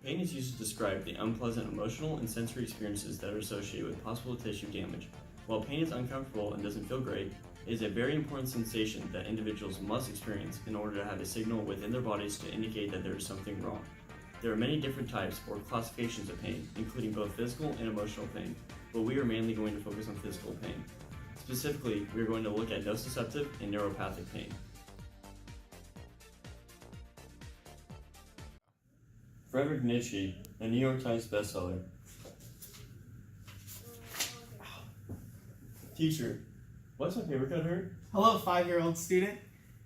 Pain is used to describe the unpleasant emotional and sensory experiences that are associated with possible tissue damage. While pain is uncomfortable and doesn't feel great, it is a very important sensation that individuals must experience in order to have a signal within their bodies to indicate that there is something wrong. There are many different types or classifications of pain, including both physical and emotional pain, but we are mainly going to focus on physical pain. Specifically, we are going to look at nociceptive and neuropathic pain. Friedrich Nietzsche, a New York Times bestseller. Teacher, why's my paper cut hurt? Hello, 5-year-old student.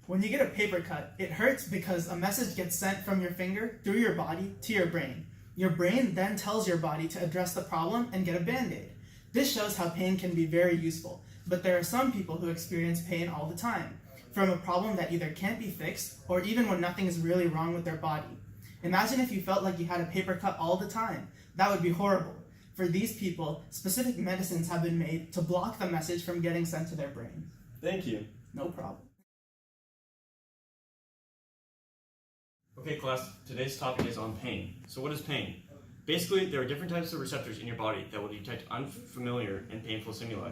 When you get a paper cut, it hurts because a message gets sent from your finger through your body to your brain. Your brain then tells your body to address the problem and get a band-aid. This shows how pain can be very useful, but there are some people who experience pain all the time, from a problem that either can't be fixed or even when nothing is really wrong with their body. Imagine if you felt like you had a paper cut all the time. That would be horrible. For these people, specific medicines have been made to block the message from getting sent to their brain. Thank you. No problem. Okay class, today's topic is on pain. So what is pain? Basically, there are different types of receptors in your body that will detect unfamiliar and painful stimuli.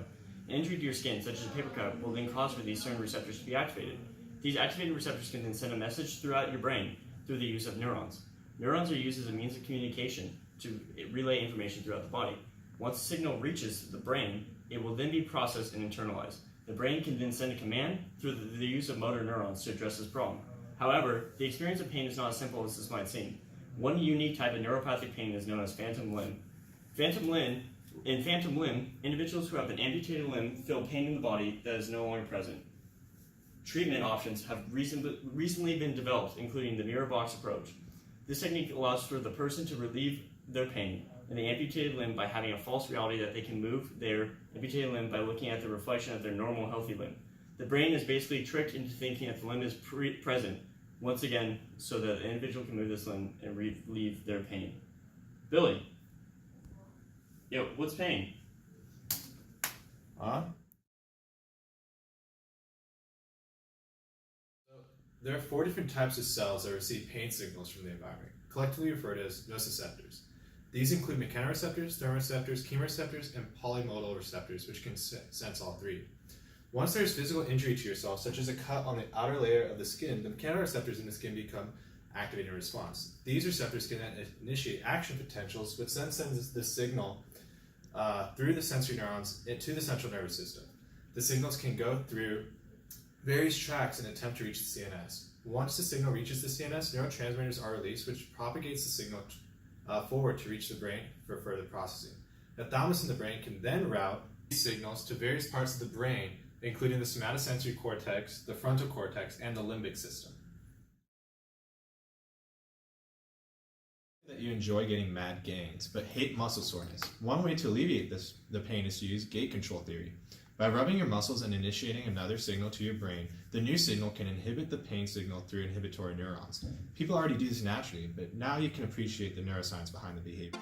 An injury to your skin, such as a paper cut, will then cause for these certain receptors to be activated. These activated receptors can then send a message throughout your brain through the use of neurons. Neurons are used as a means of communication to relay information throughout the body. Once the signal reaches the brain, it will then be processed and internalized. The brain can then send a command through the use of motor neurons to address this problem. However, the experience of pain is not as simple as this might seem. One unique type of neuropathic pain is known as phantom limb. In phantom limb, individuals who have an amputated limb feel pain in the body that is no longer present. Treatment options have recently been developed, including the mirror box approach. This technique allows for the person to relieve their pain in the amputated limb by having a false reality that they can move their amputated limb by looking at the reflection of their normal healthy limb. The brain is basically tricked into thinking that the limb is present, once again, so that the individual can move this limb and relieve their pain. Billy. Yo, what's pain? There are 4 different types of cells that receive pain signals from the environment, collectively referred to as nociceptors. These include mechanoreceptors, thermoreceptors, chemoreceptors, and polymodal receptors, which can sense all 3. Once there is physical injury to yourself, such as a cut on the outer layer of the skin, the mechanoreceptors in the skin become activated in response. These receptors can then initiate action potentials, which then sends the signal through the sensory neurons into the central nervous system. The signals can go through various tracks in an attempt to reach the CNS. Once the signal reaches the CNS, neurotransmitters are released, which propagates the signal forward to reach the brain for further processing. The thalamus in the brain can then route these signals to various parts of the brain, including the somatosensory cortex, the frontal cortex, and the limbic system. That you enjoy getting mad gains, but hate muscle soreness. One way to alleviate the pain is to use gate control theory. By rubbing your muscles and initiating another signal to your brain, the new signal can inhibit the pain signal through inhibitory neurons. People already do this naturally, but now you can appreciate the neuroscience behind the behavior.